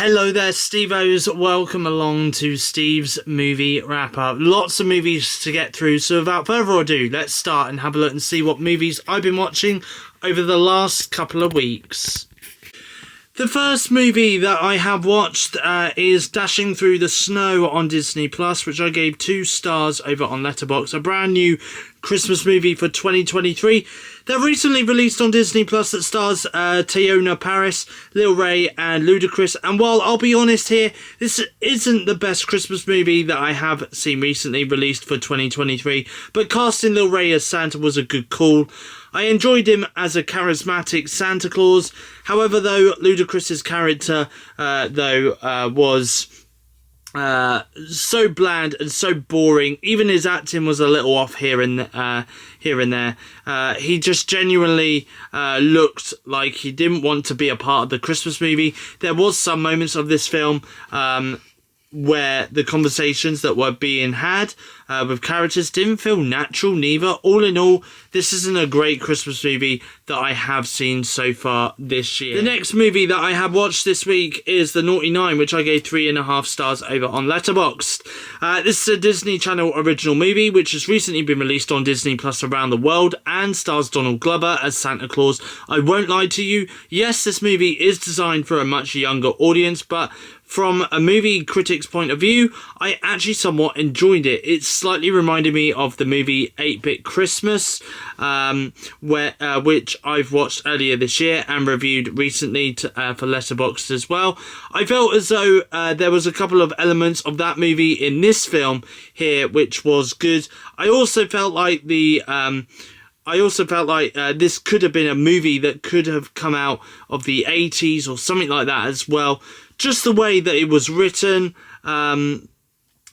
Hello there, Steve-Os. Welcome along to Steve's Movie Wrap-Up. Lots of movies to get through, so without further ado, let's start and have a look and see what movies I've been watching over the last couple of weeks. The first movie that I have watched is Dashing Through the Snow on Disney+, which I gave 2 stars over on Letterboxd. A brand new Christmas movie for 2023 that recently released on Disney Plus that stars Teyonah Parris, Lil Ray and Ludacris. And while I'll be honest here, this isn't the best Christmas movie that I have seen recently released for 2023, but casting Lil Ray as Santa was a good call. I enjoyed him as a charismatic Santa Claus. However, though, Ludacris's character was so bland and so boring. Even his acting was a little off here and there. He just genuinely looked like he didn't want to be a part of the Christmas movie. There was some moments of this film where the conversations that were being had with characters didn't feel natural neither. All in all, this isn't a great Christmas movie that I have seen so far this year. The next movie that I have watched this week is The Naughty Nine, which I gave 3.5 stars over on Letterboxd. This is a Disney Channel original movie which has recently been released on Disney Plus around the world and stars Donald Glover as Santa Claus. I won't lie to you, yes, this movie is designed for a much younger audience, but from a movie critic's point of view, I actually somewhat enjoyed it. It slightly reminded me of the movie 8-Bit Christmas, which I've watched earlier this year and reviewed recently for Letterboxd as well. I felt as though there was a couple of elements of that movie in this film here, which was good. I also felt like this could have been a movie that could have come out of the 80s or something like that as well. Just the way that it was written, and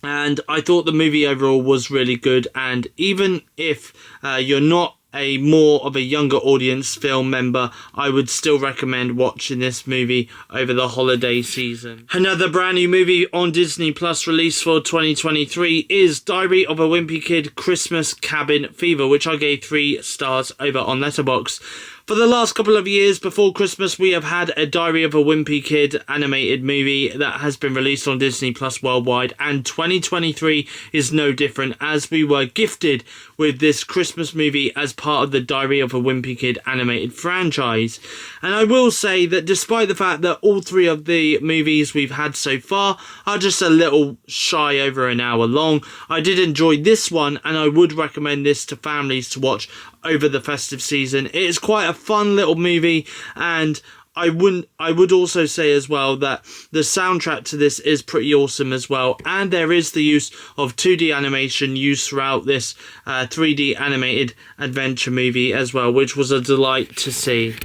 I thought the movie overall was really good. And even if you're not a more of a younger audience film member, I would still recommend watching this movie over the holiday season. Another brand new movie on Disney Plus released for 2023 is Diary of a Wimpy Kid Christmas Cabin Fever, which I gave 3 stars over on Letterboxd. For the last couple of years before Christmas, we have had a Diary of a Wimpy Kid animated movie that has been released on Disney Plus worldwide, and 2023 is no different, as we were gifted with this Christmas movie as part of the Diary of a Wimpy Kid animated franchise. And I will say that despite the fact that all 3 of the movies we've had so far are just a little shy over an hour long, I did enjoy this one, and I would recommend this to families to watch over the festive season. It is quite a fun little movie, and I would also say as well that the soundtrack to this is pretty awesome as well, and there is the use of 2D animation used throughout this 3D animated adventure movie as well, which was a delight to see.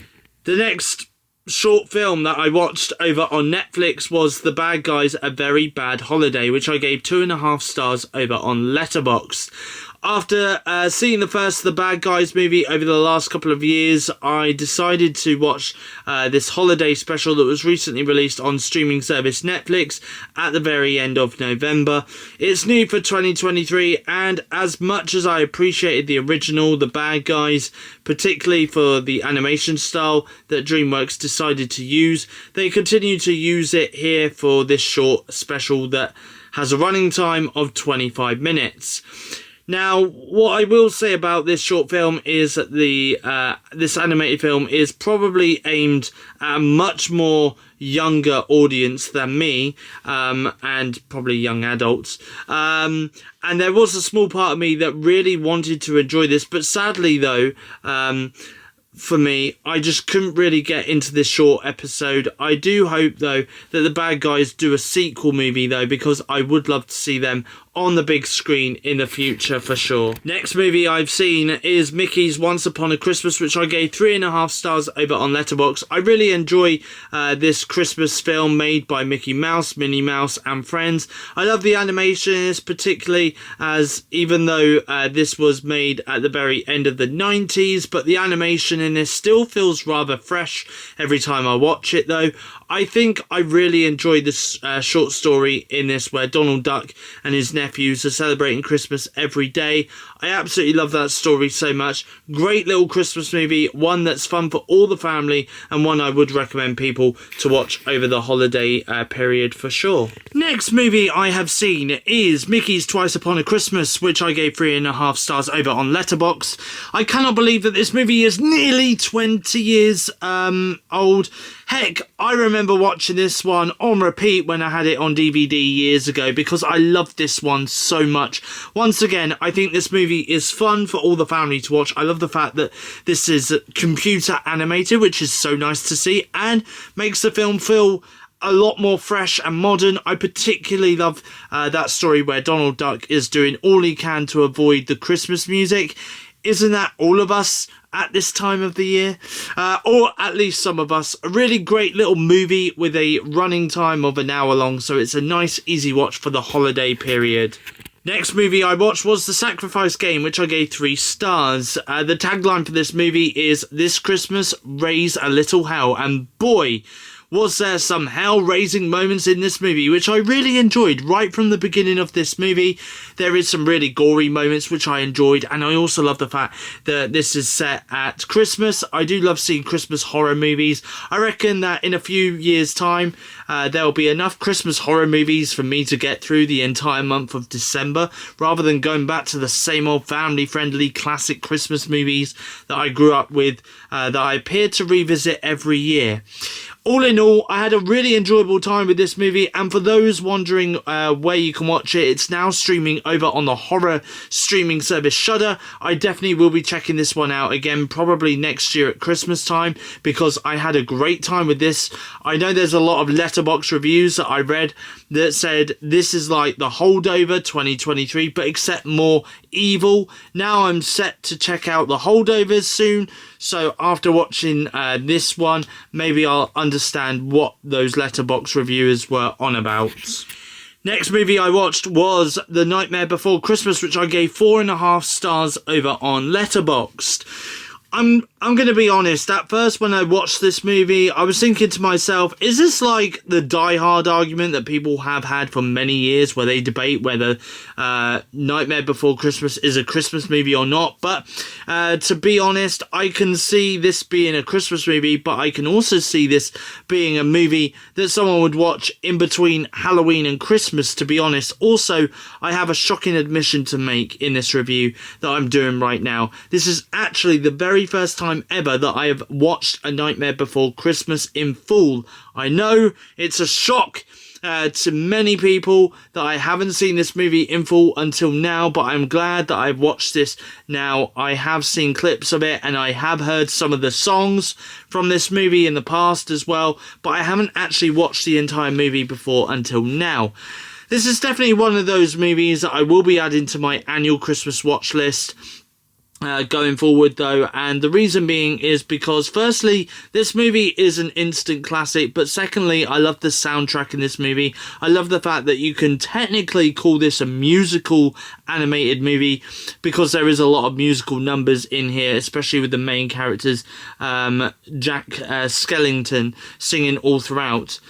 The next short film that I watched over on Netflix was The Bad Guys: A Very Bad Holiday, which I gave 2.5 stars over on Letterboxd. After seeing the first The Bad Guys movie over the last couple of years, I decided to watch this holiday special that was recently released on streaming service Netflix at the very end of November. It's new for 2023, and as much as I appreciated the original The Bad Guys, particularly for the animation style that DreamWorks decided to use, they continue to use it here for this short special that has a running time of 25 minutes. Now, what I will say about this short film is that this animated film is probably aimed at a much more younger audience than me, and probably young adults. And there was a small part of me that really wanted to enjoy this, but sadly though, for me, I just couldn't really get into this short episode. I do hope though that The Bad Guys do a sequel movie though, because I would love to see them on the big screen in the future for sure. Next movie I've seen is Mickey's Once Upon a Christmas, which I gave 3.5 stars over on Letterboxd. I really enjoy this Christmas film made by Mickey Mouse, Minnie Mouse and friends. I love the animation in this, particularly as even though this was made at the very end of the 90s, but the animation in this still feels rather fresh every time I watch it though. I think I really enjoyed this short story in this where Donald Duck and his nephew nephews are celebrating Christmas every day. I absolutely love that story so much. Great little Christmas movie, one that's fun for all the family, and one I would recommend people to watch over the holiday period for sure. Next movie I have seen is Mickey's Twice Upon a Christmas, which I gave 3.5 stars over on Letterboxd. I cannot believe that this movie is nearly 20 years old. Heck, I remember watching this one on repeat when I had it on DVD years ago because I loved this one so much. Once again, I think this movie is fun for all the family to watch. I love the fact that this is computer animated, which is so nice to see, and makes the film feel a lot more fresh and modern. I particularly love that story where Donald Duck is doing all he can to avoid the Christmas music. Isn't that all of us at this time of the year? Or at least some of us. A really great little movie with a running time of an hour long, so it's a nice, easy watch for the holiday period. Next movie I watched was The Sacrifice Game, which I gave 3 stars. The tagline for this movie is, "This Christmas, raise a little hell," and boy, was there some hell-raising moments in this movie, which I really enjoyed right from the beginning of this movie. There is some really gory moments, which I enjoyed, and I also love the fact that this is set at Christmas. I do love seeing Christmas horror movies. I reckon that in a few years' time, there will be enough Christmas horror movies for me to get through the entire month of December, rather than going back to the same old family-friendly classic Christmas movies that I grew up with, that I appear to revisit every year. All in all, I had a really enjoyable time with this movie, and for those wondering where you can watch it, it's now streaming over on the horror streaming service Shudder. I definitely will be checking this one out again, probably next year at Christmas time, because I had a great time with this. I know there's a lot of Letterboxd reviews that I read that said this is like The Holdover 2023, but except more evil. Now I'm set to check out The Holdovers soon, so after watching this one, maybe I'll understand what those Letterboxd reviewers were on about. Next movie I watched was The Nightmare Before Christmas, which I gave 4.5 stars over on Letterboxd. I'm going to be honest, at first when I watched this movie, I was thinking to myself, is this like the Die Hard argument that people have had for many years, where they debate whether Nightmare Before Christmas is a Christmas movie or not? But to be honest, I can see this being a Christmas movie, but I can also see this being a movie that someone would watch in between Halloween and Christmas, to be honest. Also, I have a shocking admission to make in this review that I'm doing right now. This is actually the very first time ever that I have watched A Nightmare Before Christmas in full. I know it's a shock to many people that I haven't seen this movie in full until now, but I'm glad that I've watched this now. I have seen clips of it, and I have heard some of the songs from this movie in the past as well, but I haven't actually watched the entire movie before until now. This is definitely one of those movies that I will be adding to my annual Christmas watch list going forward, though, and the reason being is because firstly, this movie is an instant classic, but secondly, I love the soundtrack in this movie. I love the fact that you can technically call this a musical animated movie, because there is a lot of musical numbers in here, especially with the main characters, Jack Skellington singing all throughout.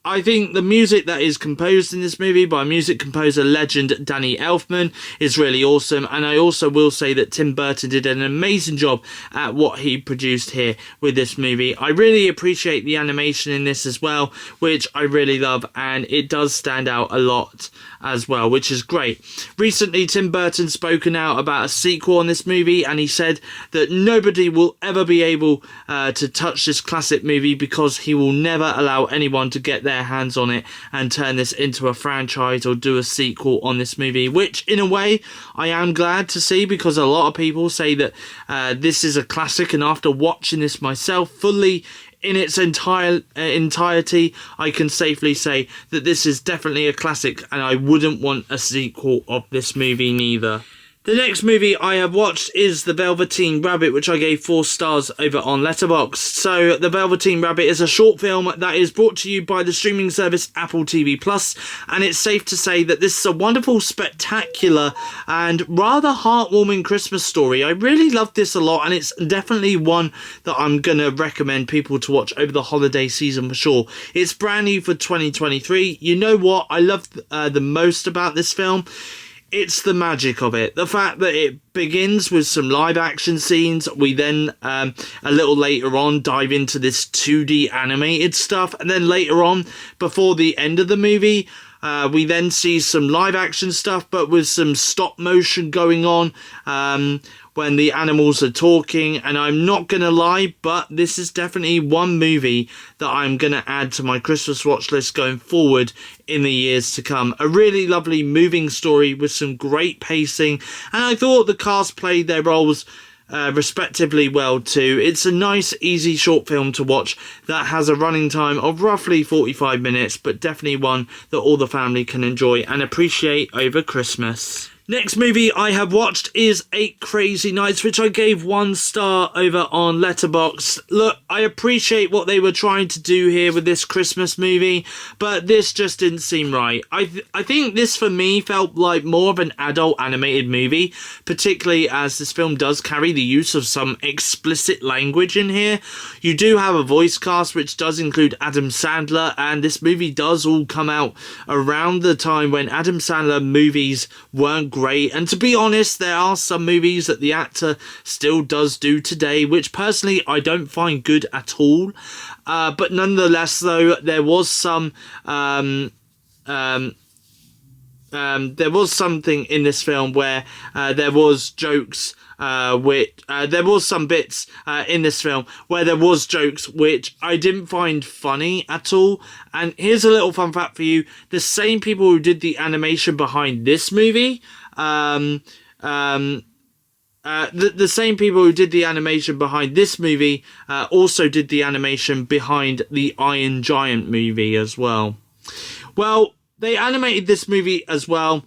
I think the music that is composed in this movie by music composer legend Danny Elfman is really awesome, and I also will say that Tim Burton did an amazing job at what he produced here with this movie. I really appreciate the animation in this as well, which I really love, and it does stand out a lot as well, which is great. Recently, Tim Burton spoken out about a sequel on this movie, and he said that nobody will ever be able to touch this classic movie, because he will never allow anyone to get their hands on it and turn this into a franchise or do a sequel on this movie, which in a way I am glad to see, because a lot of people say that this is a classic, and after watching this myself fully in its entirety, I can safely say that this is definitely a classic, and I wouldn't want a sequel of this movie neither. The next movie I have watched is The Velveteen Rabbit, which I gave 4 stars over on Letterboxd. So, The Velveteen Rabbit is a short film that is brought to you by the streaming service Apple TV Plus, and it's safe to say that this is a wonderful, spectacular, and rather heartwarming Christmas story. I really loved this a lot, and it's definitely one that I'm going to recommend people to watch over the holiday season for sure. It's brand new for 2023. You know what I love the most about this film? It's the magic of it. The fact that it begins with some live action scenes. We then, a little later on, dive into this 2D animated stuff. And then later on, before the end of the movie, we then see some live action stuff, but with some stop motion going on. When the animals are talking, and I'm not gonna lie, but this is definitely one movie that I'm gonna add to my Christmas watch list going forward in the years to come. A really lovely moving story with some great pacing, and I thought the cast played their roles respectively well too. It's a nice, easy short film to watch that has a running time of roughly 45 minutes, but definitely one that all the family can enjoy and appreciate over Christmas. Next movie I have watched is 8 Crazy Nights, which I gave 1 star over on Letterboxd. Look, I appreciate what they were trying to do here with this Christmas movie, but this just didn't seem right. I think this for me felt like more of an adult animated movie, particularly as this film does carry the use of some explicit language in here. You do have a voice cast which does include Adam Sandler, and this movie does all come out around the time when Adam Sandler movies weren't great, and to be honest, there are some movies that the actor still does do today, which personally I don't find good at all. But nonetheless, though, there was some there was something in this film where there was jokes. There was some bits in this film where there was jokes which I didn't find funny at all. And here's a little fun fact for you: the same people who did the animation behind this movie, the same people who did the animation behind this movie also did the animation behind the Iron Giant movie as well. Well, they animated this movie as well.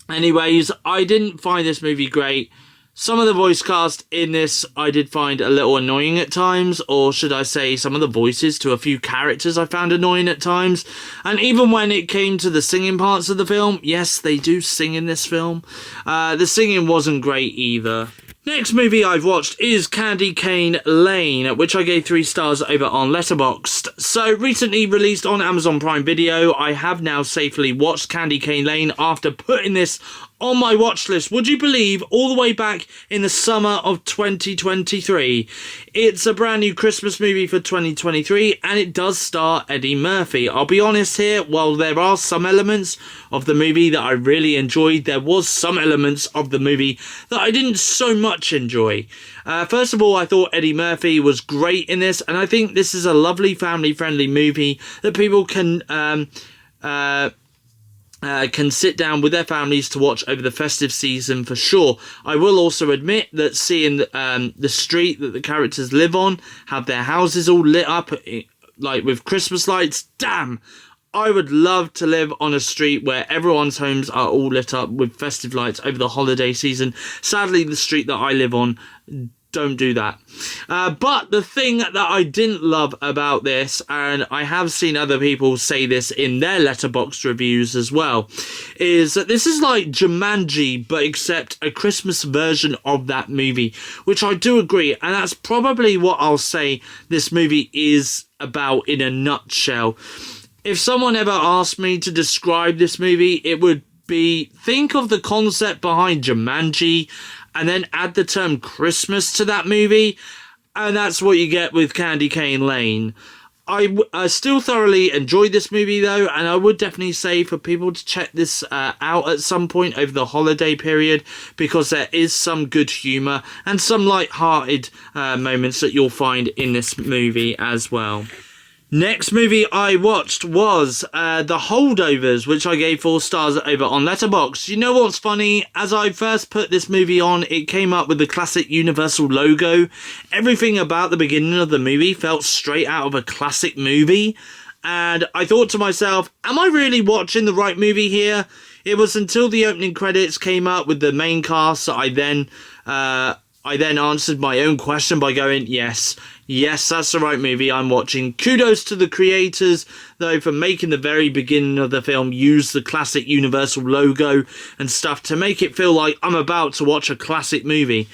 Anyways, I didn't find this movie great. Some of the voice cast in this I did find a little annoying at times, or should I say some of the voices to a few characters I found annoying at times. And even when it came to the singing parts of the film, yes, they do sing in this film, the singing wasn't great either. Next movie I've watched is Candy Cane Lane, which I gave 3 stars over on Letterboxd. So, recently released on Amazon Prime Video, I have now safely watched Candy Cane Lane after putting this on my watch list, would you believe, all the way back in the summer of 2023. It's a brand new Christmas movie for 2023, and it does star Eddie Murphy. I'll be honest here, while there are some elements of the movie that I really enjoyed, there was some elements of the movie that I didn't so much enjoy. First of all, I thought Eddie Murphy was great in this, and I think this is a lovely family-friendly movie that people can sit down with their families to watch over the festive season for sure. I will also admit that seeing the street that the characters live on, have their houses all lit up like with Christmas lights, damn, I would love to live on a street where everyone's homes are all lit up with festive lights over the holiday season. Sadly, the street that I live on don't do that. But the thing that I didn't love about this, and I have seen other people say this in their Letterboxd reviews as well, is that this is like Jumanji, but except a Christmas version of that movie, which I do agree, and that's probably what I'll say this movie is about in a nutshell. If someone ever asked me to describe this movie, it would be, think of the concept behind Jumanji, and then add the term Christmas to that movie, and that's what you get with Candy Cane Lane. I still thoroughly enjoyed this movie though, and I would definitely say for people to check this out at some point over the holiday period, because there is some good humour and some light-hearted moments that you'll find in this movie as well. Next movie I watched was The Holdovers, which I gave 4 stars over on Letterboxd. You know what's funny? As I first put this movie on, it came up with the classic Universal logo. Everything about the beginning of the movie felt straight out of a classic movie. And I thought to myself, am I really watching the right movie here? It was until the opening credits came up with the main cast that I then answered my own question by going, yes, that's the right movie I'm watching. Kudos to the creators, though, for making the very beginning of the film use the classic Universal logo and stuff to make it feel like I'm about to watch a classic movie.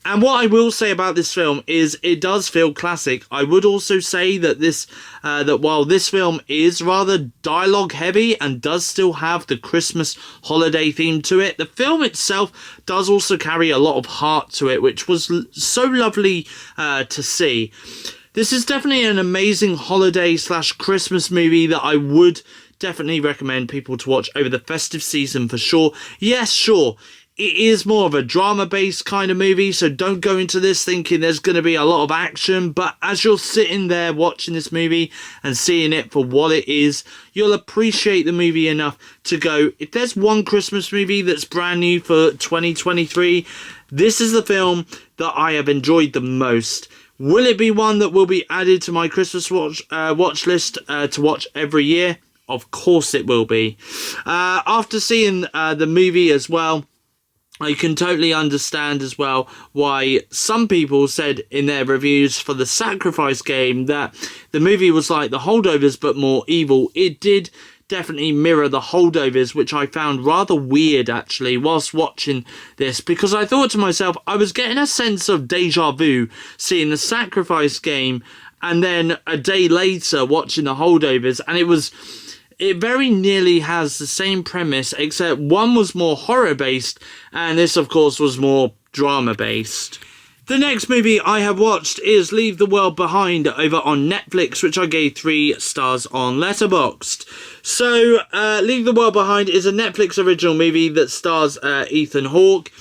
And what I will say about this film is it does feel classic. I would also say that that while this film is rather dialogue heavy and does still have the Christmas holiday theme to it, the film itself does also carry a lot of heart to it, which was so lovely to see. This is definitely an amazing holiday/Christmas movie that I would definitely recommend people to watch over the festive season for sure. Yes, sure. It is more of a drama-based kind of movie, so don't go into this thinking there's going to be a lot of action, but as you're sitting there watching this movie and seeing it for what it is, you'll appreciate the movie enough to go, if there's one Christmas movie that's brand new for 2023, this is the film that I have enjoyed the most. Will it be one that will be added to my Christmas watch list to watch every year? Of course it will be. After seeing the movie as well, I can totally understand as well why some people said in their reviews for the Sacrifice game that the movie was like The Holdovers but more evil. It did definitely mirror The Holdovers, which I found rather weird actually whilst watching this, because I thought to myself I was getting a sense of deja vu seeing the Sacrifice game and then a day later watching The Holdovers, and it very nearly has the same premise, except one was more horror-based, and this, of course, was more drama-based. The next movie I have watched is Leave the World Behind over on Netflix, which I gave 3 stars on Letterboxd. So, Leave the World Behind is a Netflix original movie that stars Ethan Hawke,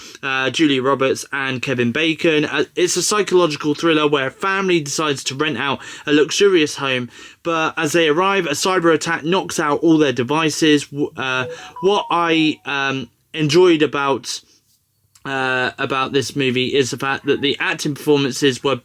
Julia Roberts and Kevin Bacon. It's a psychological thriller where a family decides to rent out a luxurious home, but as they arrive, a cyber attack knocks out all their devices. What I enjoyed about this movie is the fact that the acting performances were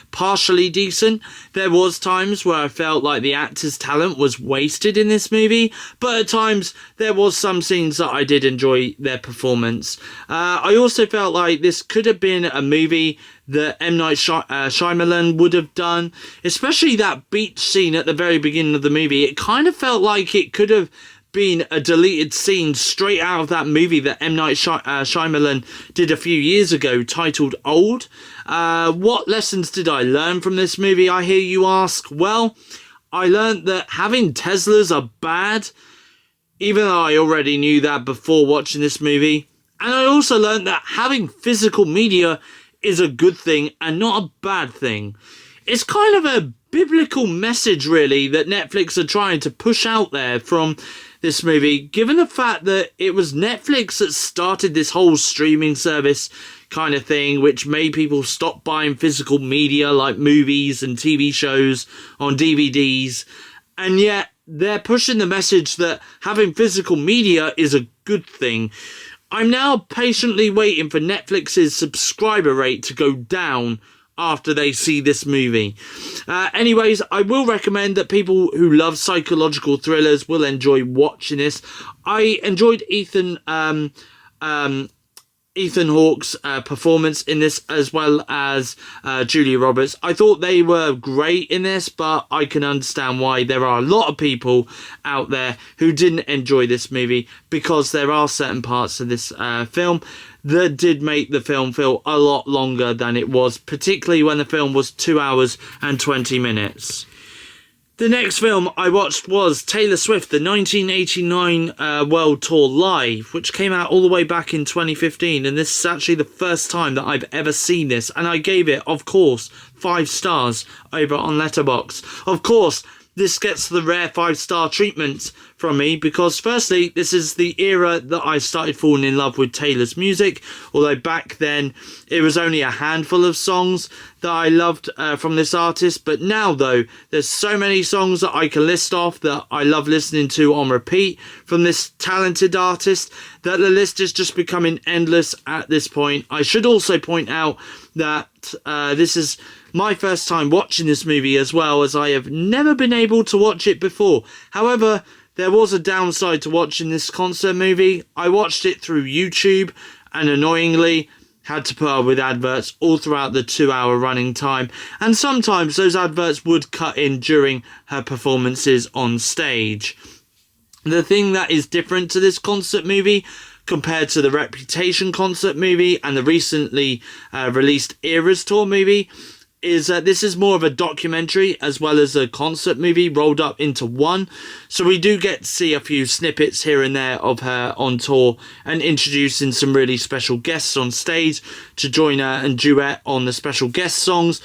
partially decent. There was times where I felt like the actors' talent was wasted in this movie, but at times there was some scenes that I did enjoy their performance. I also felt like this could have been a movie that M. Night Shyamalan would have done, especially that beach scene at the very beginning of the movie. It kind of felt like it could have been a deleted scene straight out of that movie that M. Night Shyamalan did a few years ago titled Old. What lessons did I learn from this movie, I hear you ask? Well, I learned that having Teslas are bad, even though I already knew that before watching this movie. And I also learned that having physical media is a good thing and not a bad thing. It's kind of a biblical message, really, that Netflix are trying to push out there from this movie, given the fact that it was Netflix that started this whole streaming service kind of thing, which made people stop buying physical media like movies and TV shows on DVDs, and yet they're pushing the message that having physical media is a good thing. I'm now patiently waiting for Netflix's subscriber rate to go down after they see this movie. Anyways, I will recommend that people who love psychological thrillers will enjoy watching this. I enjoyed Ethan Hawke's performance in this, as well as Julia Roberts. I thought they were great in this, but I can understand why there are a lot of people out there who didn't enjoy this movie, because there are certain parts of this film that did make the film feel a lot longer than it was, particularly when the film was 2 hours and 20 minutes. The next film I watched was Taylor Swift, the 1989 World Tour Live, which came out all the way back in 2015, and this is actually the first time that I've ever seen this, and I gave it, of course, 5 stars over on Letterboxd. Of course, this gets the rare 5-star treatment from me because, firstly, this is the era that I started falling in love with Taylor's music, although back then it was only a handful of songs that I loved from this artist. But now, though, there's so many songs that I can list off that I love listening to on repeat from this talented artist that the list is just becoming endless at this point. I should also point out that this is my first time watching this movie, as well, as I have never been able to watch it before. However, there was a downside to watching this concert movie. I watched it through YouTube and annoyingly had to put up with adverts all throughout the 2-hour running time, and sometimes those adverts would cut in during her performances on stage. The thing that is different to this concert movie compared to the Reputation concert movie and the recently released Eras Tour movie is that this is more of a documentary as well as a concert movie rolled up into one. So we do get to see a few snippets here and there of her on tour and introducing some really special guests on stage to join her and duet on the special guest songs.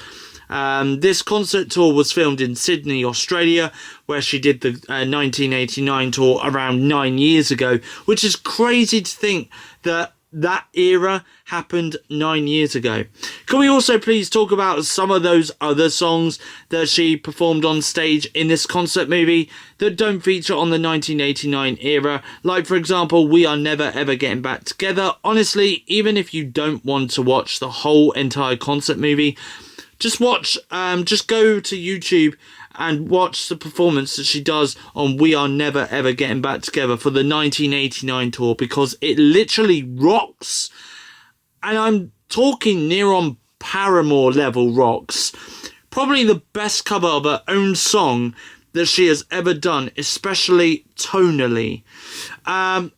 This concert tour was filmed in Sydney, Australia, where she did the 1989 tour around 9 years ago, which is crazy to think that that era happened 9 years ago. Can we also please talk about some of those other songs that she performed on stage in this concert movie that don't feature on the 1989 era? Like, for example, We Are Never Ever Getting Back Together. Honestly, even if you don't want to watch the whole entire concert movie, just go to YouTube and watch the performance that she does on We Are Never Ever Getting Back Together for the 1989 tour, because it literally rocks. And I'm talking near on Paramore level rocks. Probably the best cover of her own song that she has ever done, especially tonally.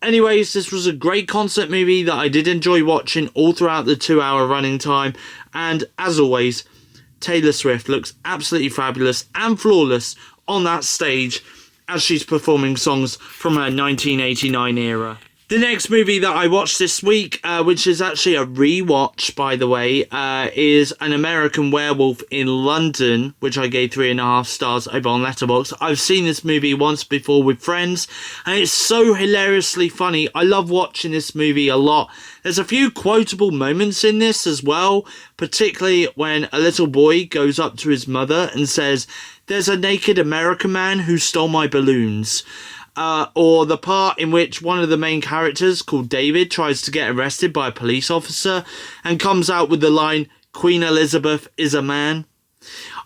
Anyways, this was a great concert movie that I did enjoy watching all throughout the 2-hour running time. And as always, Taylor Swift looks absolutely fabulous and flawless on that stage as she's performing songs from her 1989 era. The next movie that I watched this week, which is actually a rewatch, by the way, is An American Werewolf in London, which I gave 3.5 stars over on Letterboxd. I've seen this movie once before with friends, and it's so hilariously funny. I love watching this movie a lot. There's a few quotable moments in this as well, particularly when a little boy goes up to his mother and says, "There's a naked American man who stole my balloons." Or the part in which one of the main characters, called David, tries to get arrested by a police officer and comes out with the line, "Queen Elizabeth is a man."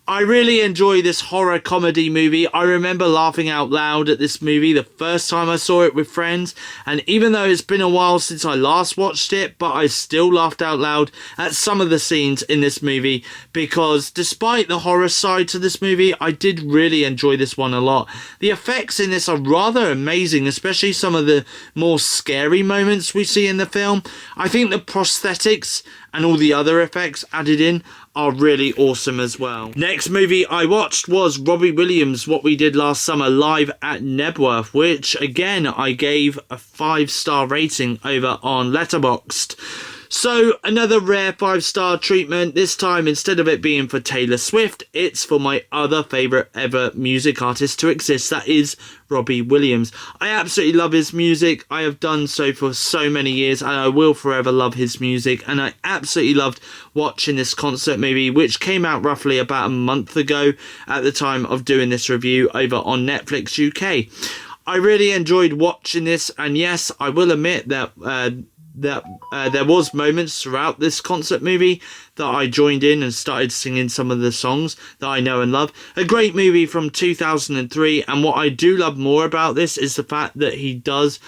I really enjoy this horror comedy movie. I remember laughing out loud at this movie the first time I saw it with friends, and even though it's been a while since I last watched it, but I still laughed out loud at some of the scenes in this movie, because despite the horror side to this movie, I did really enjoy this one a lot. The effects in this are rather amazing, especially some of the more scary moments we see in the film. I think the prosthetics and all the other effects added in are really awesome as well. Next movie I watched was Robbie Williams' What We Did Last Summer live at Nebworth, which again I gave a 5-star rating over on Letterboxd. So another rare 5-star treatment. This time, instead of it being for Taylor Swift, it's for my other favourite ever music artist to exist, that is Robbie Williams. I absolutely love his music. I have done so for so many years, and I will forever love his music. And I absolutely loved watching this concert movie, which came out roughly about a month ago at the time of doing this review over on Netflix UK. I really enjoyed watching this, and yes, I will admit that there was moments throughout this concert movie that I joined in and started singing some of the songs that I know and love. A great movie from 2003, and what I do love more about this is the fact that he does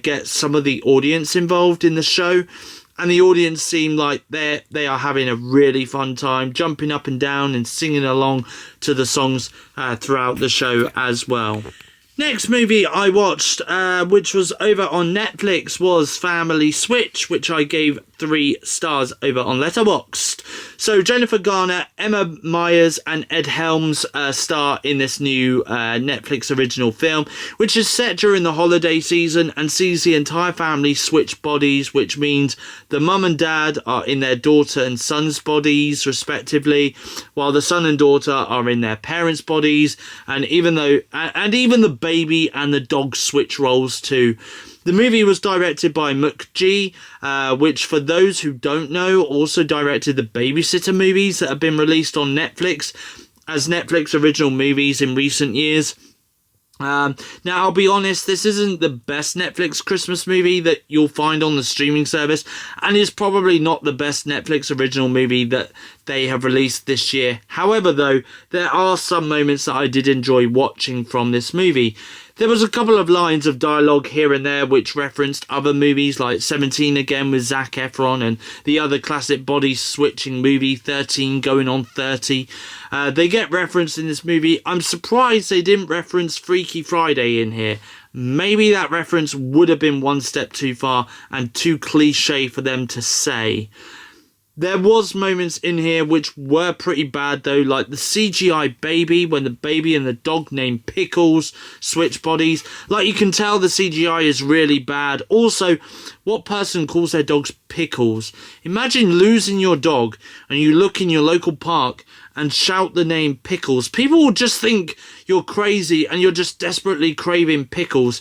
get some of the audience involved in the show, and the audience seem like they are having a really fun time, jumping up and down and singing along to the songs throughout the show as well. Next movie I watched, which was over on Netflix, was Family Switch, which I gave 3 stars over on Letterboxd. So Jennifer Garner, Emma Myers and Ed Helms star in this new Netflix original film, which is set during the holiday season and sees the entire family switch bodies, which means the mum and dad are in their daughter and son's bodies respectively, while the son and daughter are in their parents' bodies, and even the baby and the dog switch roles too. The movie was directed by McG, which, for those who don't know, also directed the Babysitter movies that have been released on Netflix as Netflix original movies in recent years. Now, I'll be honest, this isn't the best Netflix Christmas movie that you'll find on the streaming service, and is probably not the best Netflix original movie that they have released this year. However, though, there are some moments that I did enjoy watching from this movie. There was a couple of lines of dialogue here and there which referenced other movies like 17 again with Zac Efron and the other classic body switching movie 13 going on 30. They get referenced in this movie. I'm surprised they didn't reference Freaky Friday in here. Maybe that reference would have been one step too far and too cliche for them to say. There was moments in here which were pretty bad though, like the CGI baby, when the baby and the dog named Pickles switch bodies. Like, you can tell the CGI is really bad. Also, what person calls their dogs Pickles? Imagine losing your dog and you look in your local park and shout the name Pickles. People will just think you're crazy and you're just desperately craving pickles.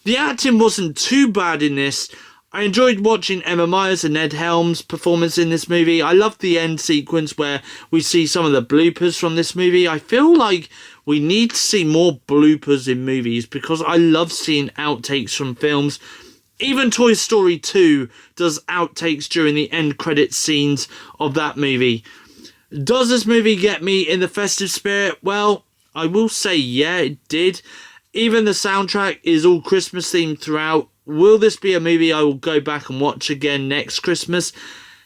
The acting wasn't too bad in this. I enjoyed watching Emma Myers and Ed Helms' performance in this movie. I loved the end sequence where we see some of the bloopers from this movie. I feel like we need to see more bloopers in movies because I love seeing outtakes from films. Even Toy Story 2 does outtakes during the end credit scenes of that movie. Does this movie get me in the festive spirit? Well, I will say yeah, it did. Even the soundtrack is all Christmas themed throughout. Will this be a movie I will go back and watch again next Christmas?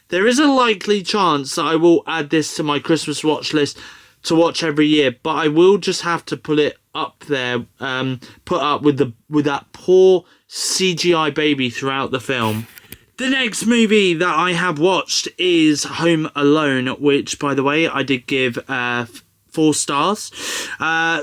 There is a likely chance that I will add this to my Christmas watch list to watch every year, but I will just have to put it up there, put up with that poor CGI baby throughout the film. The next movie that I have watched is Home Alone, which, by the way, I did give 4 stars.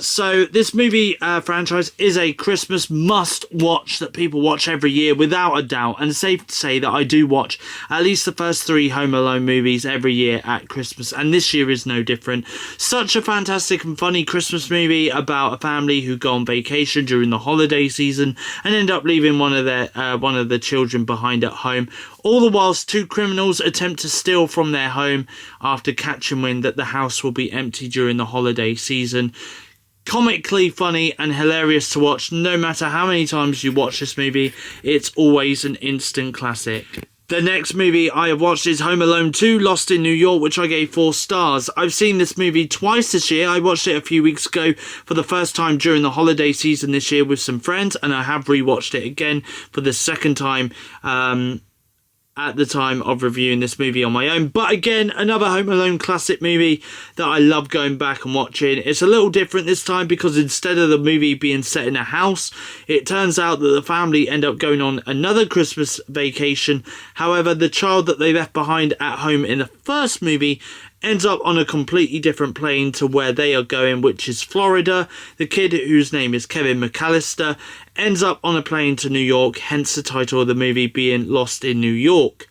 So this movie franchise is a Christmas must-watch that people watch every year without a doubt, and it's safe to say that I do watch at least the first 3 Home Alone movies every year at Christmas, and this year is no different. Such a fantastic and funny Christmas movie about a family who go on vacation during the holiday season and end up leaving one of the children behind at home, all the whilst 2 criminals attempt to steal from their home after catching wind that the house will be empty during the holiday season. Comically funny and hilarious to watch. No matter how many times you watch this movie, it's always an instant classic. The next movie I have watched is Home Alone 2, Lost in New York, which I gave 4 stars. I've seen this movie twice this year. I watched it a few weeks ago for the first time during the holiday season this year with some friends, and I have rewatched it again for the second time at the time of reviewing this movie on my own. But again, another Home Alone classic movie that I love going back and watching. It's a little different this time because instead of the movie being set in a house, it turns out that the family end up going on another Christmas vacation. However, the child that they left behind at home in the first movie ends up on a completely different plane to where they are going, which is Florida. The kid, whose name is Kevin McAllister, ends up on a plane to New York, hence the title of the movie being Lost in New York.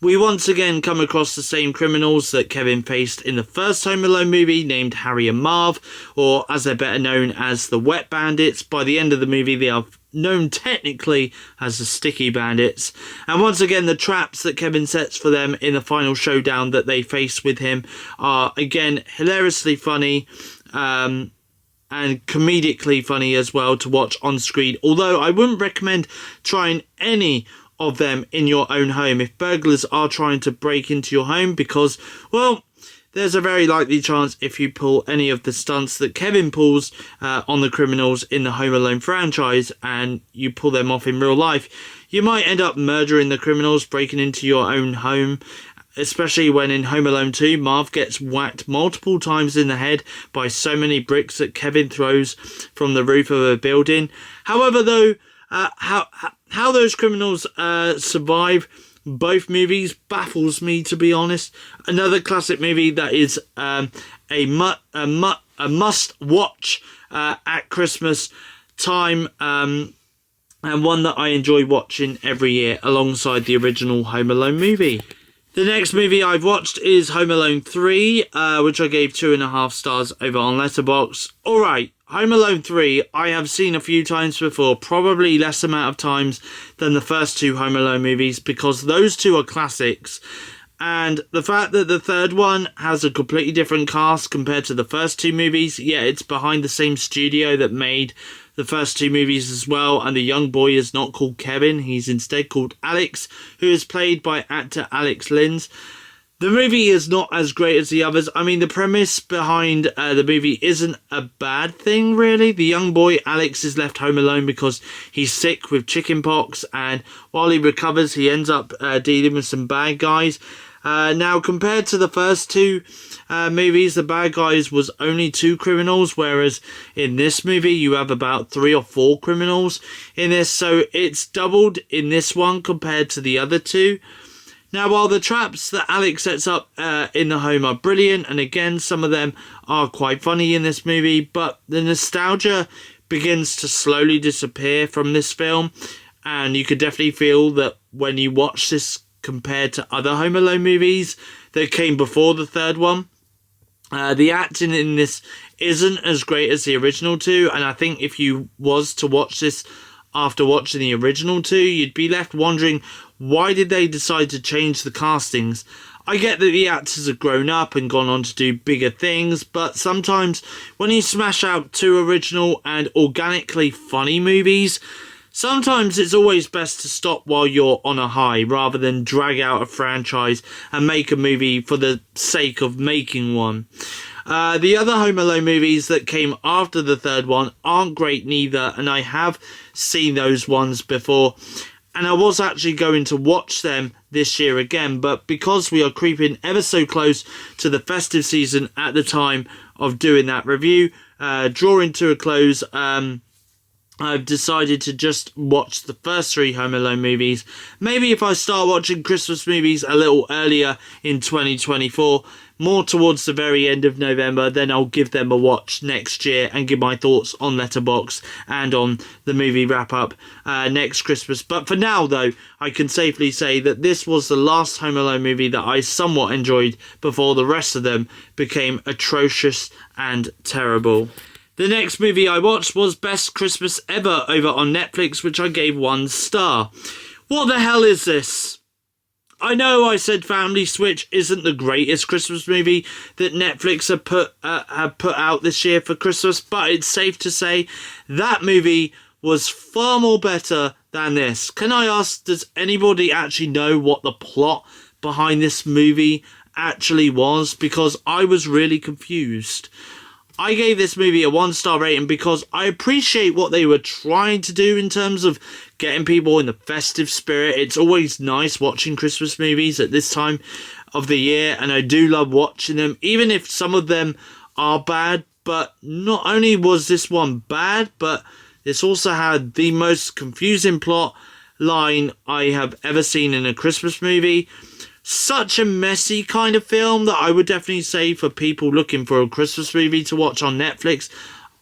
We once again come across the same criminals that Kevin faced in the first Home Alone movie, named Harry and Marv, or as they're better known as the Wet Bandits. By the end of the movie, they are known technically as the Sticky Bandits. And once again, the traps that Kevin sets for them in the final showdown that they face with him are, again, hilariously funny, and comedically funny as well to watch on screen. Although I wouldn't recommend trying any of them in your own home if burglars are trying to break into your home, because, well, there's a very likely chance if you pull any of the stunts that Kevin pulls on the criminals in the Home Alone franchise and you pull them off in real life, you might end up murdering the criminals breaking into your own home. Especially when in Home Alone 2, Marv gets whacked multiple times in the head by so many bricks that Kevin throws from the roof of a building. However, though, how those criminals survive both movies baffles me, to be honest. Another classic movie that is a must watch at Christmas time, and one that I enjoy watching every year alongside the original Home Alone movie. The next movie I've watched is Home Alone 3, which I gave 2.5 stars over on Letterboxd. Alright, Home Alone 3 I have seen a few times before, probably less amount of times than the first 2 Home Alone movies, because those 2 are classics. And the fact that the third one has a completely different cast compared to the first 2 movies, yeah, it's behind the same studio that made the first 2 movies as well, and the young boy is not called Kevin, he's instead called Alex, who is played by actor Alex Linz. The movie is not as great as the others. I mean, the premise behind the movie isn't a bad thing, really. The young boy, Alex, is left home alone because he's sick with chickenpox, and while he recovers, he ends up dealing with some bad guys. Now, compared to the first two movies, the bad guys was only 2 criminals, whereas in this movie, you have about 3 or 4 criminals in this, so it's doubled in this one compared to the other 2. Now, while the traps that Alex sets up in the home are brilliant, and again, some of them are quite funny in this movie, but the nostalgia begins to slowly disappear from this film, and you could definitely feel that when you watch this compared to other Home Alone movies that came before the third one. The acting in this isn't as great as the original 2, and I think if you was to watch this after watching the original 2, you'd be left wondering, why did they decide to change the castings? I get that the actors have grown up and gone on to do bigger things, but sometimes when you smash out 2 original and organically funny movies, sometimes it's always best to stop while you're on a high rather than drag out a franchise and make a movie for the sake of making one. The other Home Alone movies that came after the third one aren't great neither, and I have seen those ones before, and I was actually going to watch them this year again, but because we are creeping ever so close to the festive season at the time of doing that review, drawing to a close, I've decided to just watch the first 3 Home Alone movies. Maybe if I start watching Christmas movies a little earlier in 2024, more towards the very end of November, then I'll give them a watch next year and give my thoughts on Letterboxd and on the movie wrap-up next Christmas. But for now, though, I can safely say that this was the last Home Alone movie that I somewhat enjoyed before the rest of them became atrocious and terrible. The next movie I watched was Best Christmas Ever over on Netflix, which I gave 1 star. What the hell is this? I know I said Family Switch isn't the greatest Christmas movie that Netflix have put out this year for Christmas, but it's safe to say that movie was far more better than this. Can I ask, does anybody actually know what the plot behind this movie actually was? Because I was really confused. I gave this movie a 1-star rating because I appreciate what they were trying to do in terms of getting people in the festive spirit. It's always nice watching Christmas movies at this time of the year, and I do love watching them, even if some of them are bad. But not only was this one bad, but this also had the most confusing plot line I have ever seen in a Christmas movie. Such a messy kind of film that I would definitely say for people looking for a Christmas movie to watch on Netflix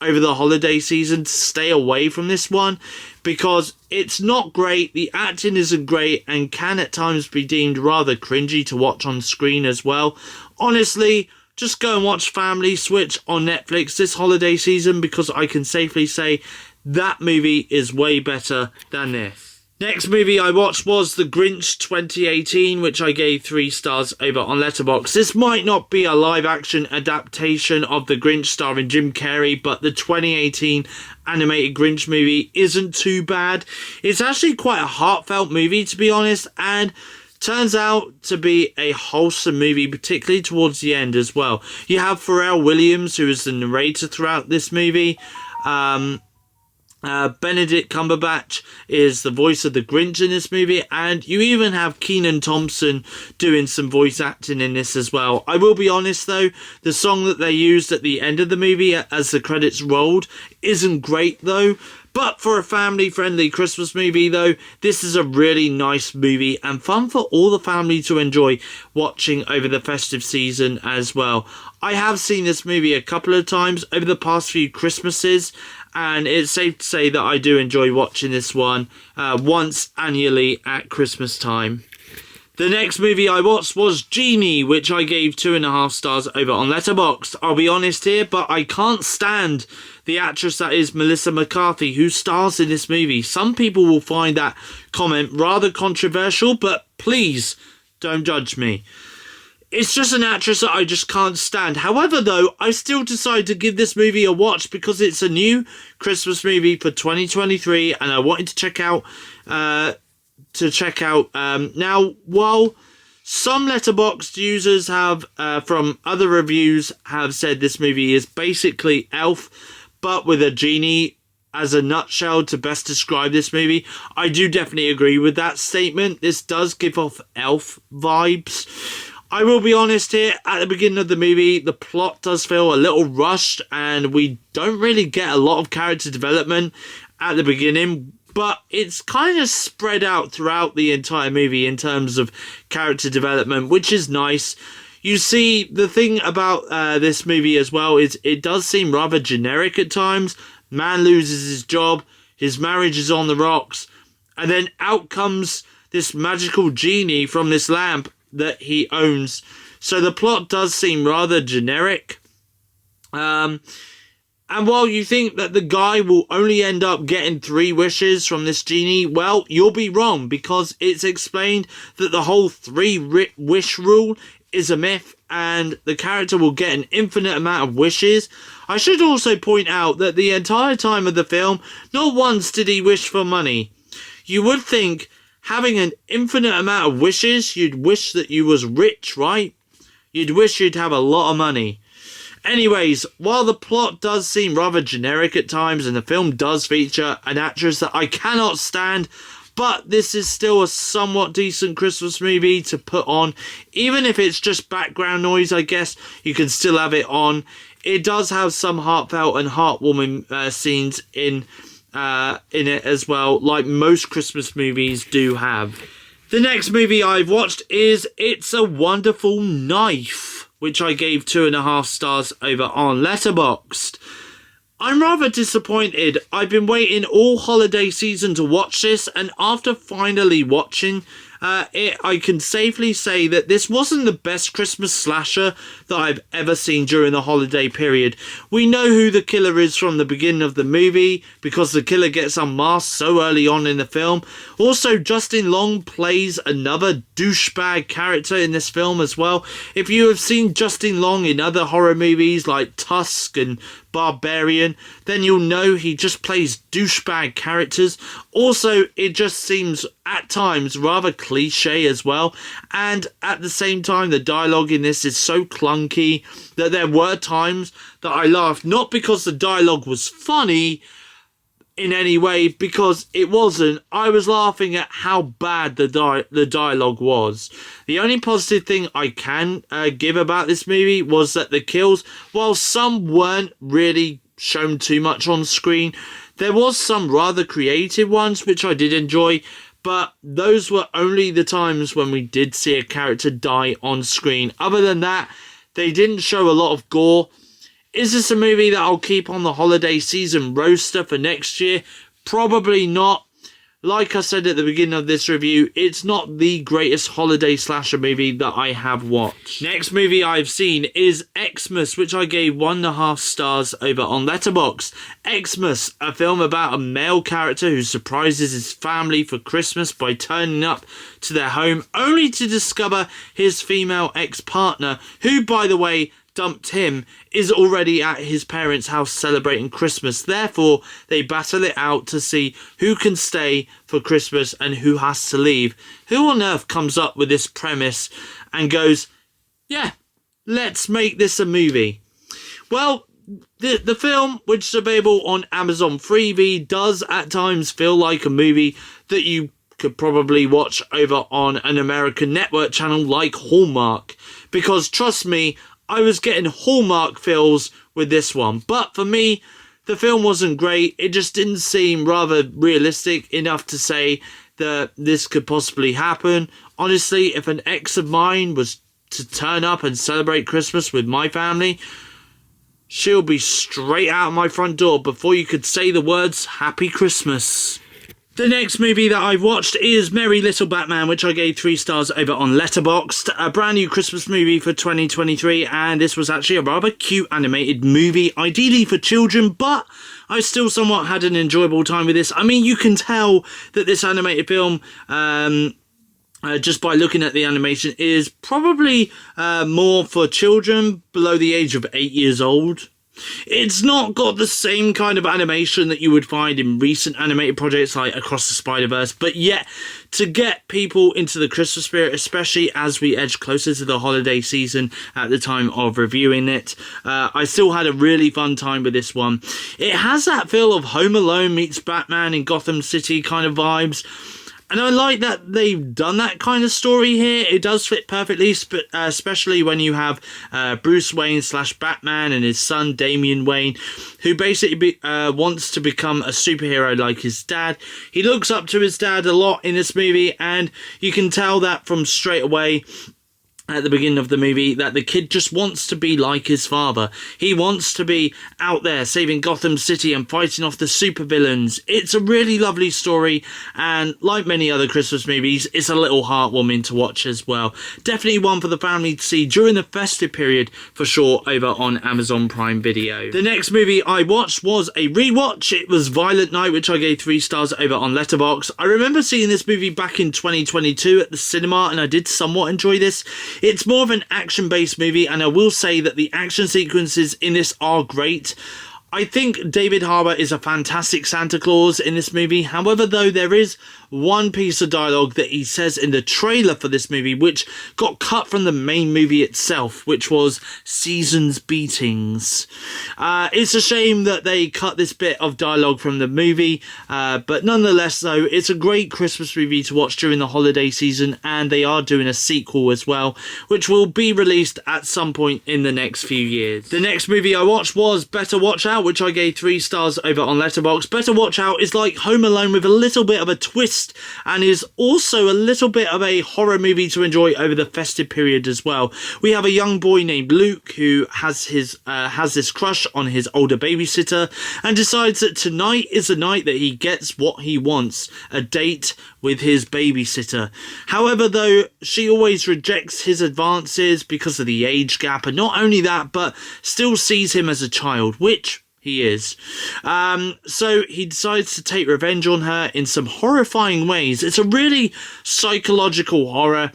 over the holiday season, to stay away from this one, because it's not great, the acting isn't great, and can at times be deemed rather cringy to watch on screen as well. Honestly, just go and watch Family Switch on Netflix this holiday season, because I can safely say that movie is way better than this. Next movie I watched was The Grinch 2018, which I gave 3 stars over on Letterboxd. This might not be a live-action adaptation of The Grinch starring Jim Carrey, but the 2018 animated Grinch movie isn't too bad. It's actually quite a heartfelt movie, to be honest, and turns out to be a wholesome movie, particularly towards the end as well. You have Pharrell Williams, who is the narrator throughout this movie. Benedict Cumberbatch is the voice of the Grinch in this movie, and you even have Kenan Thompson doing some voice acting in this as well. I will be honest though, the song that they used at the end of the movie as the credits rolled isn't great though. But for a family-friendly Christmas movie though, this is a really nice movie and fun for all the family to enjoy watching over the festive season as well. I have seen this movie a couple of times over the past few Christmases, and it's safe to say that I do enjoy watching this one once annually at Christmas time. The next movie I watched was Genie, which I gave 2.5 stars over on Letterboxd. I'll be honest here, but I can't stand the actress that is Melissa McCarthy, who stars in this movie. Some people will find that comment rather controversial, but please don't judge me. It's just an actress that I just can't stand. However, though, I still decided to give this movie a watch because it's a new Christmas movie for 2023, and I wanted to check out. Now, while Some Letterboxd users have, from other reviews, have said this movie is basically Elf, but with a genie as a nutshell to best describe this movie. I do definitely agree with that statement. This does give off Elf vibes. I will be honest here, at the beginning of the movie, the plot does feel a little rushed, and we don't really get a lot of character development at the beginning, but it's kind of spread out throughout the entire movie in terms of character development, which is nice. You see, the thing about this movie as well is it does seem rather generic at times. Man loses his job, his marriage is on the rocks, and then out comes this magical genie from this lamp that he owns. So the plot does seem rather generic. And while you think that the guy will only end up getting 3 wishes from this genie, well, you'll be wrong, because it's explained that the whole 3-wish rule is a myth, and the character will get an infinite amount of wishes. I should also point out that the entire time of the film, not once did he wish for money. You would think, having an infinite amount of wishes, you'd wish that you was rich, right? You'd wish you'd have a lot of money. Anyways, while the plot does seem rather generic at times, and the film does feature an actress that I cannot stand, but this is still a somewhat decent Christmas movie to put on. Even if it's just background noise, I guess, you can still have it on. It does have some heartfelt and heartwarming scenes in it as well, like most Christmas movies do have. The next movie I've watched is It's a Wonderful Knife, which I gave 2.5 stars over on Letterboxd. I'm rather disappointed. I've been waiting all holiday season to watch this, and after finally watching it, I can safely say that this wasn't the best Christmas slasher that I've ever seen during the holiday period. We know who the killer is from the beginning of the movie, because the killer gets unmasked so early on in the film. Also, Justin Long plays another douchebag character in this film as well. If you have seen Justin Long in other horror movies like Tusk and Barbarian, then you'll know he just plays douchebag characters. Also, it just seems at times rather cliche as well, and at the same time the dialogue in this is so clunky that there were times that I laughed, not because the dialogue was funny in any way, because it wasn't. I was laughing at how bad the dialogue was. The only positive thing I can give about this movie was that the kills, while some weren't really shown too much on screen, there was some rather creative ones which I did enjoy, but those were only the times when we did see a character die on screen. Other than that, they didn't show a lot of gore. Is this a movie that I'll keep on the holiday season roster for next year? Probably not. Like I said at the beginning of this review, it's not the greatest holiday slasher movie that I have watched. Next movie I've seen is Xmas, which I gave 1.5 stars over on Letterboxd. Xmas, a film about a male character who surprises his family for Christmas by turning up to their home, only to discover his female ex-partner, who, by the way, dumped him, is already at his parents' house celebrating Christmas. Therefore, they battle it out to see who can stay for Christmas and who has to leave. Who on earth comes up with this premise and goes, yeah, let's make this a movie? Well, the film, which is available on Amazon Freevee, does at times feel like a movie that you could probably watch over on an American network channel like Hallmark. Because trust me, I was getting Hallmark feels with this one. But for me, the film wasn't great. It just didn't seem rather realistic enough to say that this could possibly happen. Honestly, if an ex of mine was to turn up and celebrate Christmas with my family, she'll be straight out of my front door before you could say the words Happy Christmas. The next movie that I've watched is Merry Little Batman, which I gave 3 stars over on Letterboxd. A brand new Christmas movie for 2023, and this was actually a rather cute animated movie, ideally for children, but I still somewhat had an enjoyable time with this. I mean, you can tell that this animated film, just by looking at the animation, is probably more for children below the age of 8 years old. It's not got the same kind of animation that you would find in recent animated projects like Across the Spider-Verse, but yet to get people into the Christmas spirit, especially as we edge closer to the holiday season at the time of reviewing it, I still had a really fun time with this one. It has that feel of Home Alone meets Batman in Gotham City kind of vibes. And I like that they've done that kind of story here. It does fit perfectly, especially when you have Bruce Wayne / Batman and his son Damian Wayne, who basically wants to become a superhero like his dad. He looks up to his dad a lot in this movie, and you can tell that from straight away at the beginning of the movie that the kid just wants to be like his father. He wants to be out there saving Gotham City and fighting off the supervillains. It's a really lovely story, and like many other Christmas movies, it's a little heartwarming to watch as well. Definitely one for the family to see during the festive period for sure over on Amazon Prime Video. The next movie I watched was a rewatch. It was Violent Night, which I gave 3 stars over on Letterboxd. I remember seeing this movie back in 2022 at the cinema, and I did somewhat enjoy this. It's more of an action-based movie, and I will say that the action sequences in this are great. I think David Harbour is a fantastic Santa Claus in this movie. However, though, there is one piece of dialogue that he says in the trailer for this movie which got cut from the main movie itself, which was "Season's beatings." It's a shame that they cut this bit of dialogue from the movie, but nonetheless, though, it's a great Christmas movie to watch during the holiday season, and they are doing a sequel as well, which will be released at some point in the next few years. The next movie I watched was Better Watch Out, which I gave 3 stars over on Letterboxd. Better Watch Out is like Home Alone with a little bit of a twist, and is also a little bit of a horror movie to enjoy over the festive period as well. We have a young boy named Luke who has this crush on his older babysitter, and decides that tonight is the night that he gets what he wants, a date with his babysitter. However, though, she always rejects his advances because of the age gap, and not only that, but still sees him as a child, which he is. So he decides to take revenge on her in some horrifying ways. It's a really psychological horror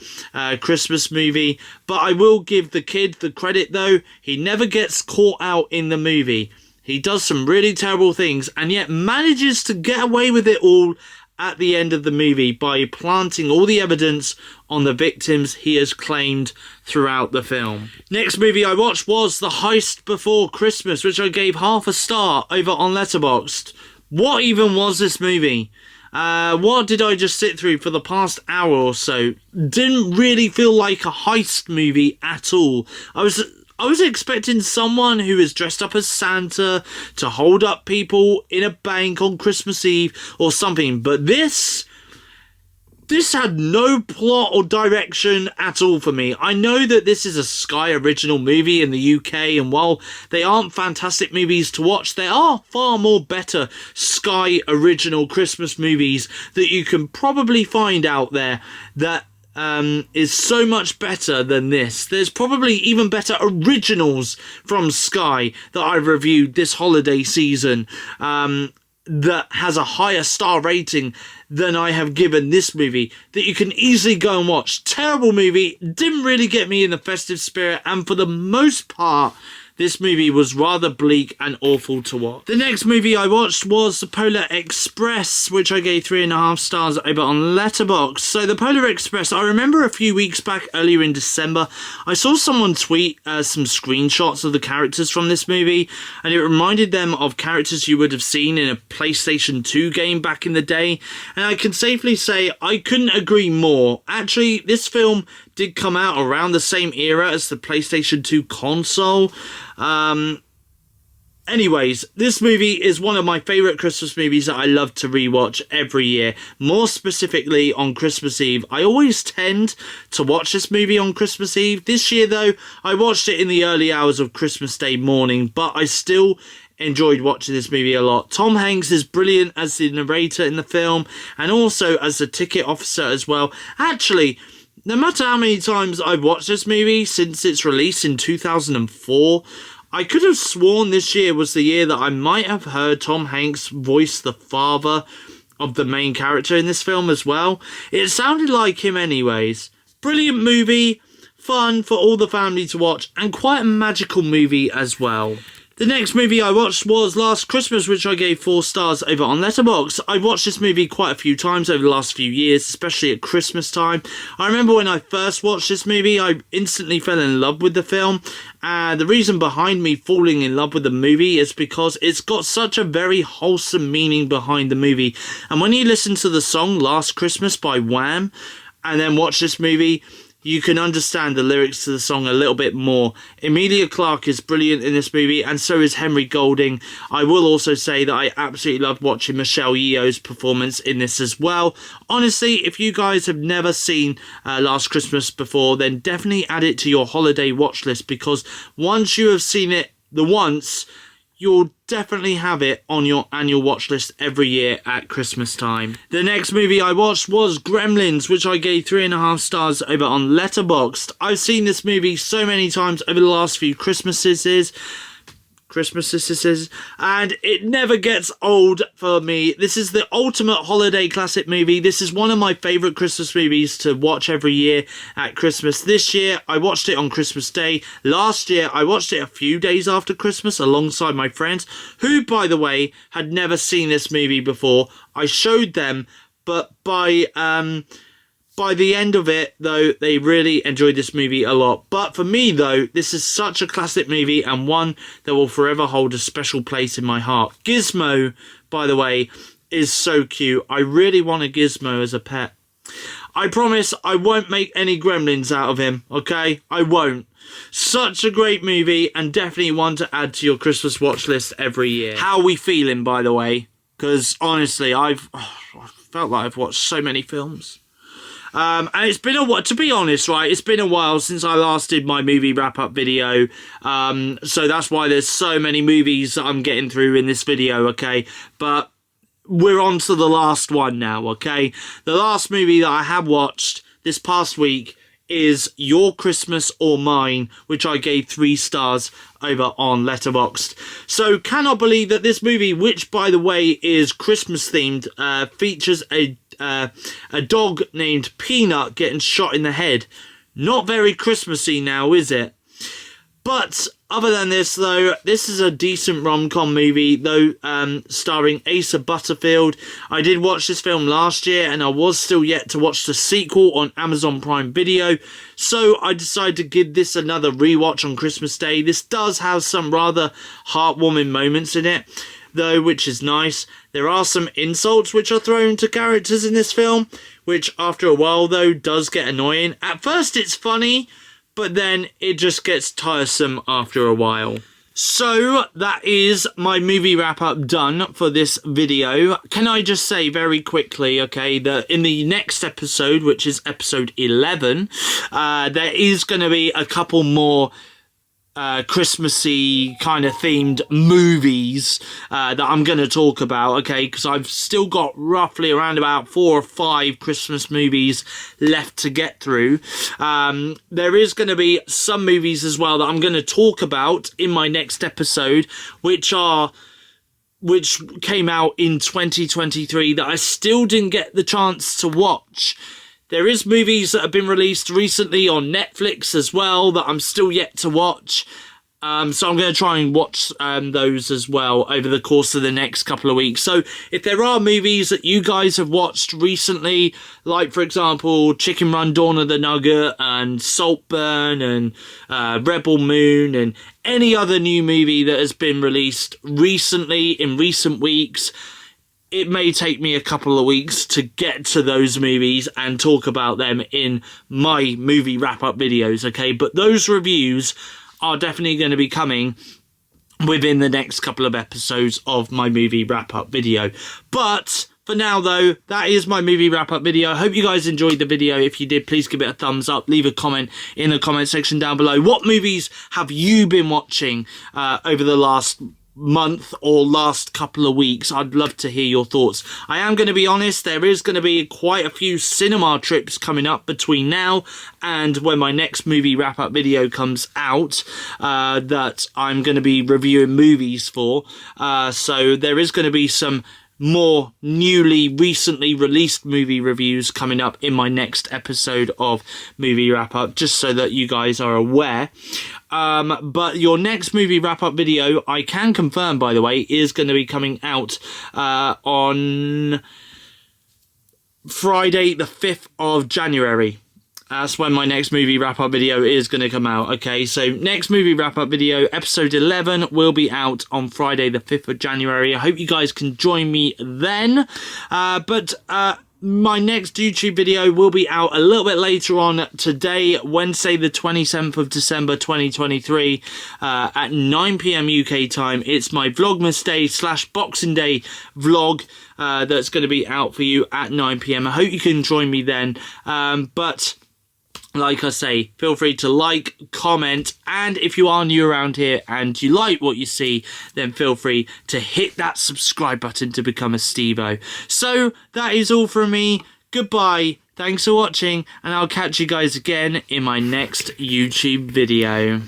Christmas movie, but I will give the kid the credit though. He never gets caught out in the movie. He does some really terrible things and yet manages to get away with it all at the end of the movie by planting all the evidence on the victims he has claimed throughout the film. Next movie I watched was The Heist Before Christmas, which I gave half a star over on Letterboxd. What even was this movie? What did I just sit through for the past hour or so? Didn't really feel like a heist movie at all. I was expecting someone who is dressed up as Santa to hold up people in a bank on Christmas Eve or something, but this had no plot or direction at all for me. I know that this is a Sky original movie in the UK, and while they aren't fantastic movies to watch, there are far more better Sky original Christmas movies that you can probably find out there that is so much better than this. There's probably even better originals from Sky that I've reviewed this holiday season that has a higher star rating than I have given this movie that you can easily go and watch. Terrible movie, didn't really get me in the festive spirit, and for the most part this movie was rather bleak and awful to watch. The next movie I watched was The Polar Express, which I gave 3.5 stars over on Letterboxd. So The Polar Express, I remember a few weeks back earlier in December, I saw someone tweet some screenshots of the characters from this movie, and it reminded them of characters you would have seen in a PlayStation 2 game back in the day, and I can safely say I couldn't agree more. Actually, this film did come out around the same era as the PlayStation 2 console. Anyways, this movie is one of my favourite Christmas movies that I love to rewatch every year. More specifically on Christmas Eve. I always tend to watch this movie on Christmas Eve. This year though, I watched it in the early hours of Christmas Day morning, but I still enjoyed watching this movie a lot. Tom Hanks is brilliant as the narrator in the film, and also as the ticket officer as well. Actually, no matter how many times I've watched this movie since its release in 2004, I could have sworn this year was the year that I might have heard Tom Hanks voice the father of the main character in this film as well. It sounded like him anyways. Brilliant movie, fun for all the family to watch, and quite a magical movie as well. The next movie I watched was Last Christmas, which I gave 4 stars over on Letterboxd. I watched this movie quite a few times over the last few years, especially at Christmas time. I remember when I first watched this movie, I instantly fell in love with the film. And the reason behind me falling in love with the movie is because it's got such a very wholesome meaning behind the movie. And when you listen to the song Last Christmas by Wham, and then watch this movie, you can understand the lyrics to the song a little bit more. Emilia Clarke is brilliant in this movie, and so is Henry Golding. I will also say that I absolutely loved watching Michelle Yeoh's performance in this as well. Honestly, if you guys have never seen Last Christmas before, then definitely add it to your holiday watch list, because once you have seen it once, you'll definitely have it on your annual watch list every year at Christmas time. The next movie I watched was Gremlins, which I gave 3.5 stars over on Letterboxd. I've seen this movie so many times over the last few Christmases, and it never gets old for me. This is the ultimate holiday classic movie. This is one of my favourite Christmas movies to watch every year at Christmas. This year, I watched it on Christmas Day. Last year, I watched it a few days after Christmas alongside my friends, who, by the way, had never seen this movie before. I showed them, but by the end of it, though, they really enjoyed this movie a lot. But for me, though, this is such a classic movie and one that will forever hold a special place in my heart. Gizmo, by the way, is so cute. I really want a Gizmo as a pet. I promise I won't make any gremlins out of him, okay? I won't. Such a great movie, and definitely one to add to your Christmas watch list every year. How are we feeling, by the way? Because, honestly, I felt like I've watched so many films. And it's been a while, to be honest, right, it's been a while since I last did my movie wrap-up video, so that's why there's so many movies that I'm getting through in this video, okay, but we're on to the last one now, okay. The last movie that I have watched this past week is Your Christmas or Mine, which I gave 3 stars over on Letterboxd. So, cannot believe that this movie, which, by the way, is Christmas-themed, features a dog named Peanut getting shot in the head. Not very Christmassy now, is it? But other than this, though, this is a decent rom-com movie, though, starring Asa Butterfield. I did watch this film last year, and I was still yet to watch the sequel on Amazon Prime Video, so I decided to give this another rewatch on Christmas Day. This does have some rather heartwarming moments in it, though, which is nice. There are some insults which are thrown to characters in this film, which after a while, though, does get annoying. At first it's funny, but then it just gets tiresome after a while. So, that is my movie wrap-up done for this video. Can I just say very quickly, okay, that in the next episode, which is episode 11, there is going to be a couple more Christmassy kind of themed movies that I'm going to talk about, okay, because I've still got roughly around about 4 or 5 Christmas movies left to get through. There is going to be some movies as well that I'm going to talk about in my next episode, which came out in 2023 that I still didn't get the chance to watch. There is movies that have been released recently on Netflix as well that I'm still yet to watch. So I'm going to try and watch those as well over the course of the next couple of weeks. So if there are movies that you guys have watched recently, like for example Chicken Run, Dawn of the Nugget and Saltburn and Rebel Moon and any other new movie that has been released recently in recent weeks, it may take me a couple of weeks to get to those movies and talk about them in my movie wrap-up videos, okay? But those reviews are definitely going to be coming within the next couple of episodes of my movie wrap-up video. But for now, though, that is my movie wrap-up video. I hope you guys enjoyed the video. If you did, please give it a thumbs up. Leave a comment in the comment section down below. What movies have you been watching over the last month or last couple of weeks? I'd love to hear your thoughts. I am going to be honest, there is going to be quite a few cinema trips coming up between now and when my next movie wrap-up video comes out that I'm going to be reviewing movies for. So there is going to be some more recently released movie reviews coming up in my next episode of Movie Wrap Up, just so that you guys are aware. But your next movie wrap up video, I can confirm, by the way, is going to be coming out on Friday the 5th of January. That's when my next movie wrap-up video is going to come out. Okay, so next movie wrap-up video, episode 11, will be out on Friday the 5th of January. I hope you guys can join me then. But my next YouTube video will be out a little bit later on today, Wednesday the 27th of December 2023 at 9 PM UK time. It's my Vlogmas Day / Boxing Day vlog that's going to be out for you at 9 PM. I hope you can join me then. But like I say, feel free to like, comment, and if you are new around here and you like what you see, then feel free to hit that subscribe button to become a Stevo. So, that is all from me. Goodbye, thanks for watching, and I'll catch you guys again in my next YouTube video.